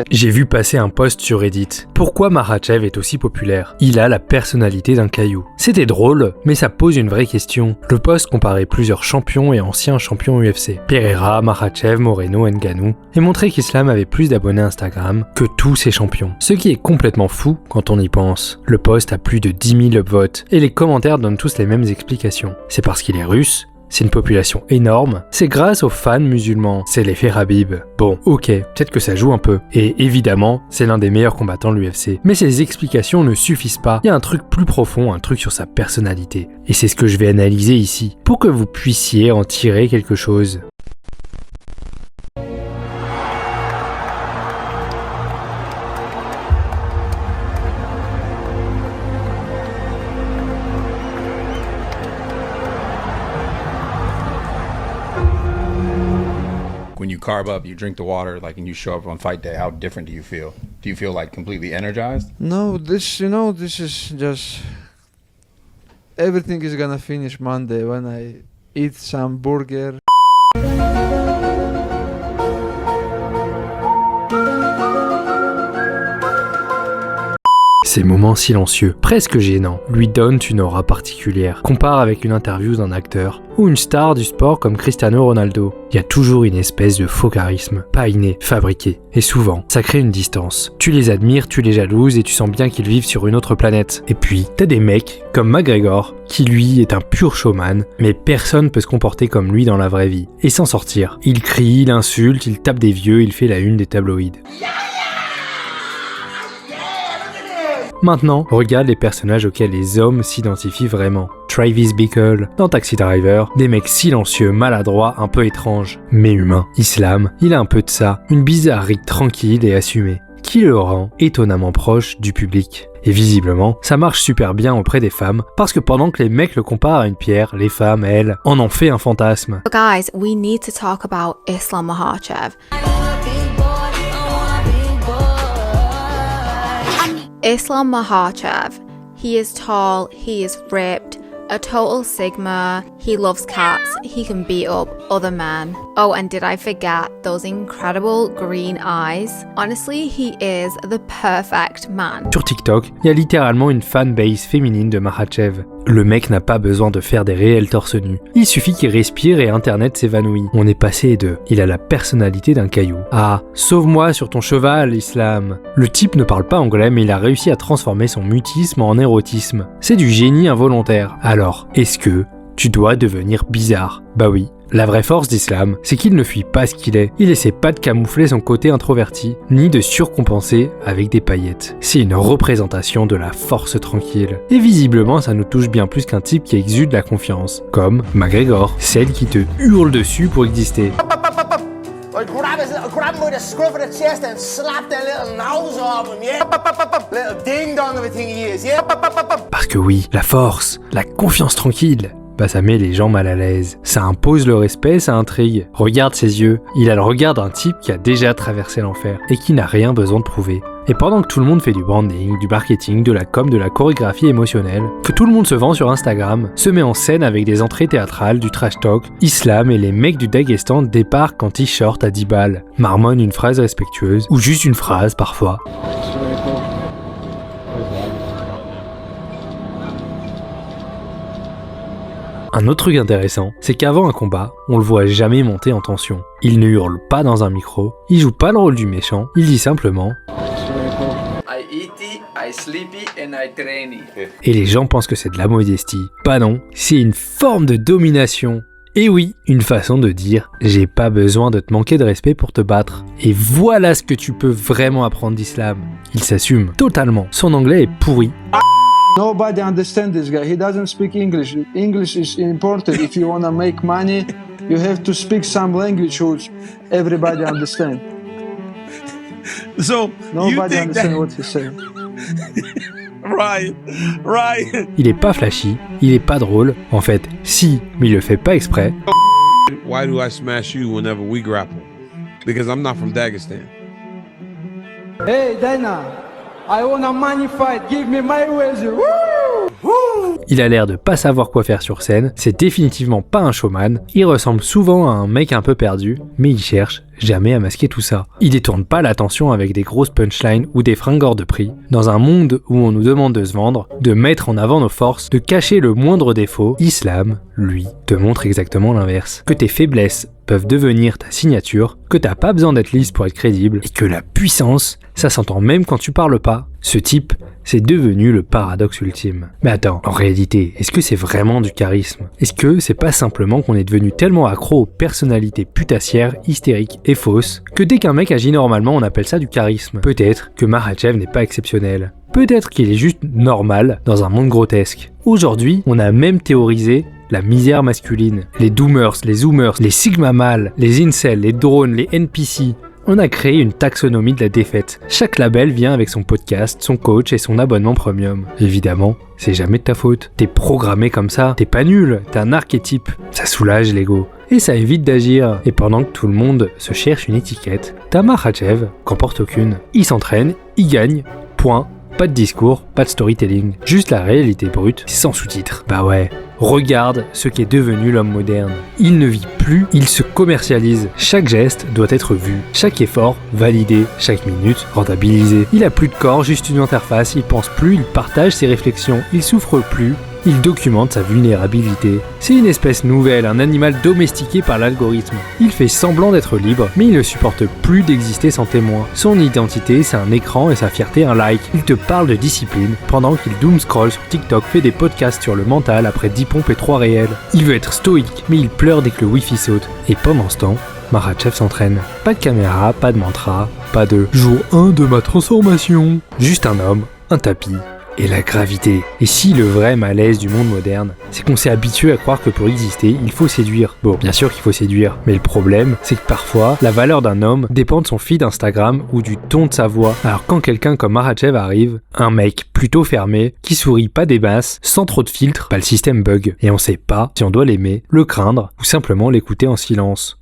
J'ai vu passer un post sur Reddit. Pourquoi Makhachev est aussi populaire? Il a la personnalité d'un caillou. C'était drôle, mais ça pose une vraie question. Le post comparait plusieurs champions et anciens champions UFC. Pereira, Makhachev, Moreno, Ngannou, et montrait qu'Islam avait plus d'abonnés Instagram que tous ces champions. Ce qui est complètement fou quand on y pense. Le post a plus de 10 000 upvotes, et les commentaires donnent tous les mêmes explications. C'est parce qu'il est russe, c'est une population énorme, c'est grâce aux fans musulmans, c'est l'effet Khabib. Bon, ok, peut-être que ça joue un peu. Et évidemment, c'est l'un des meilleurs combattants de l'UFC. Mais ces explications ne suffisent pas. Il y a un truc plus profond, un truc sur sa personnalité. Et c'est ce que je vais analyser ici, pour que vous puissiez en tirer quelque chose. When you carb up, you drink the water, like, and you show up on fight day, how different do you feel? Do you feel like completely energized? No, this is just everything is gonna finish Monday when I eat some burger. Ces moments silencieux, presque gênants, lui donnent une aura particulière. Compare avec une interview d'un acteur ou une star du sport comme Cristiano Ronaldo. Il y a toujours une espèce de faux charisme, pas inné, fabriqué. Et souvent, ça crée une distance. Tu les admires, tu les jalouses et tu sens bien qu'ils vivent sur une autre planète. Et puis, t'as des mecs comme McGregor, qui lui est un pur showman, mais personne peut se comporter comme lui dans la vraie vie. Et s'en sortir. Il crie, il insulte, il tape des vieux, il fait la une des tabloïds. Maintenant, regarde les personnages auxquels les hommes s'identifient vraiment. Travis Bickle, dans Taxi Driver, des mecs silencieux, maladroits, un peu étranges, mais humains. Islam, il a un peu de ça, une bizarrerie tranquille et assumée, qui le rend étonnamment proche du public. Et visiblement, ça marche super bien auprès des femmes, parce que pendant que les mecs le comparent à une pierre, les femmes, elles, en ont fait un fantasme. But guys, we need to talk about Islam Makhachev. Islam Makhachev, he is tall, he is ripped, a total sigma, he loves cats, he can beat up other men. Oh, and did I forget those incredible green eyes? Honestly, he is the perfect man. Sur TikTok, il y a littéralement une fanbase féminine de Makhachev. Le mec n'a pas besoin de faire des réels torse nus. Il suffit qu'il respire et Internet s'évanouit. On est passé de « il a la personnalité d'un caillou » à « sauve-moi sur ton cheval, Islam ». Le type ne parle pas anglais mais il a réussi à transformer son mutisme en érotisme. C'est du génie involontaire. Alors, est-ce que tu dois devenir bizarre? Bah oui. La vraie force d'Islam, c'est qu'il ne fuit pas ce qu'il est. Il essaie pas de camoufler son côté introverti, ni de surcompenser avec des paillettes. C'est une représentation de la force tranquille. Et visiblement, ça nous touche bien plus qu'un type qui exude la confiance, comme McGregor, celle qui te hurle dessus pour exister. Grab him with a scruff of the chest and slap that little nose off him, yeah? Little ding dong of a thing he is, yeah? Parce que oui, la force, la confiance tranquille, bah ça met les gens mal à l'aise. Ça impose le respect, ça intrigue. Regarde ses yeux, il a le regard d'un type qui a déjà traversé l'enfer et qui n'a rien besoin de prouver. Et pendant que tout le monde fait du branding, du marketing, de la com, de la chorégraphie émotionnelle, que tout le monde se vend sur Instagram, se met en scène avec des entrées théâtrales, du trash talk, Islam et les mecs du Daghestan débarquent en t-shirt à 10 balles, marmonnent une phrase respectueuse, ou juste une phrase parfois. Un autre truc intéressant, c'est qu'avant un combat, on le voit jamais monter en tension. Il ne hurle pas dans un micro, il joue pas le rôle du méchant, il dit simplement I eat, I sleepy and I train. Et les gens pensent que c'est de la modestie. Pas non, c'est une forme de domination. Et oui, une façon de dire « j'ai pas besoin de te manquer de respect pour te battre ». Et voilà ce que tu peux vraiment apprendre d'Islam. Il s'assume totalement. Son anglais est pourri. Nobody understands this guy. He doesn't speak English. English is important. If you want to make money, you have to speak some language which everybody understands. So Nobody understands what he's saying. Right. Il est pas flashy, il est pas drôle. En fait, si, mais il le fait pas exprès. Why do I smash you whenever we grapple? Because I'm not from Dagestan. Hey, Dana, I want a money fight. Give me my wager. Woo! Il a l'air de pas savoir quoi faire sur scène, c'est définitivement pas un showman, il ressemble souvent à un mec un peu perdu, mais il cherche jamais à masquer tout ça. Il détourne pas l'attention avec des grosses punchlines ou des fringues hors de prix. Dans un monde où on nous demande de se vendre, de mettre en avant nos forces, de cacher le moindre défaut, Islam, lui, te montre exactement l'inverse. Que tes faiblesses peuvent devenir ta signature, que t'as pas besoin d'être lisse pour être crédible, et que la puissance, ça s'entend même quand tu parles pas. Ce type, c'est devenu le paradoxe ultime. Mais attends, en réalité, est-ce que c'est vraiment du charisme? Est-ce que c'est pas simplement qu'on est devenu tellement accro aux personnalités putassières, hystériques et fausses, que dès qu'un mec agit normalement, on appelle ça du charisme? Peut-être que Makhachev n'est pas exceptionnel. Peut-être qu'il est juste normal dans un monde grotesque. Aujourd'hui, on a même théorisé la misère masculine. Les doomers, les zoomers, les sigma mâles, les incels, les drones, les NPC. On a créé une taxonomie de la défaite. Chaque label vient avec son podcast, son coach et son abonnement premium. Évidemment, c'est jamais de ta faute. T'es programmé comme ça, t'es pas nul, t'es un archétype. Ça soulage l'ego. Et ça évite d'agir. Et pendant que tout le monde se cherche une étiquette, t'as Makhachev qu'en porte aucune. Il s'entraîne, il gagne, point. Pas de discours, pas de storytelling, juste la réalité brute, sans sous-titres. Bah ouais, regarde ce qu'est devenu l'homme moderne. Il ne vit plus, il se commercialise. Chaque geste doit être vu, chaque effort validé, chaque minute rentabilisé. Il a plus de corps, juste une interface, il pense plus, il partage ses réflexions, il souffre plus. Il documente sa vulnérabilité. C'est une espèce nouvelle, un animal domestiqué par l'algorithme. Il fait semblant d'être libre, mais il ne supporte plus d'exister sans témoin. Son identité, c'est un écran et sa fierté, un like. Il te parle de discipline, pendant qu'il doom-scroll sur TikTok, fait des podcasts sur le mental après 10 pompes et 3 réels. Il veut être stoïque, mais il pleure dès que le wifi saute. Et pendant ce temps, Makhachev s'entraîne. Pas de caméra, pas de mantra, pas de « jour 1 de ma transformation ». Juste un homme, un tapis. Et la gravité. Et si le vrai malaise du monde moderne, c'est qu'on s'est habitué à croire que pour exister, il faut séduire. Bon, bien sûr qu'il faut séduire, mais le problème, c'est que parfois, la valeur d'un homme dépend de son feed Instagram ou du ton de sa voix. Alors quand quelqu'un comme Makhachev arrive, un mec plutôt fermé, qui sourit pas des masses, sans trop de filtres, bah le système bug. Et on sait pas si on doit l'aimer, le craindre, ou simplement l'écouter en silence.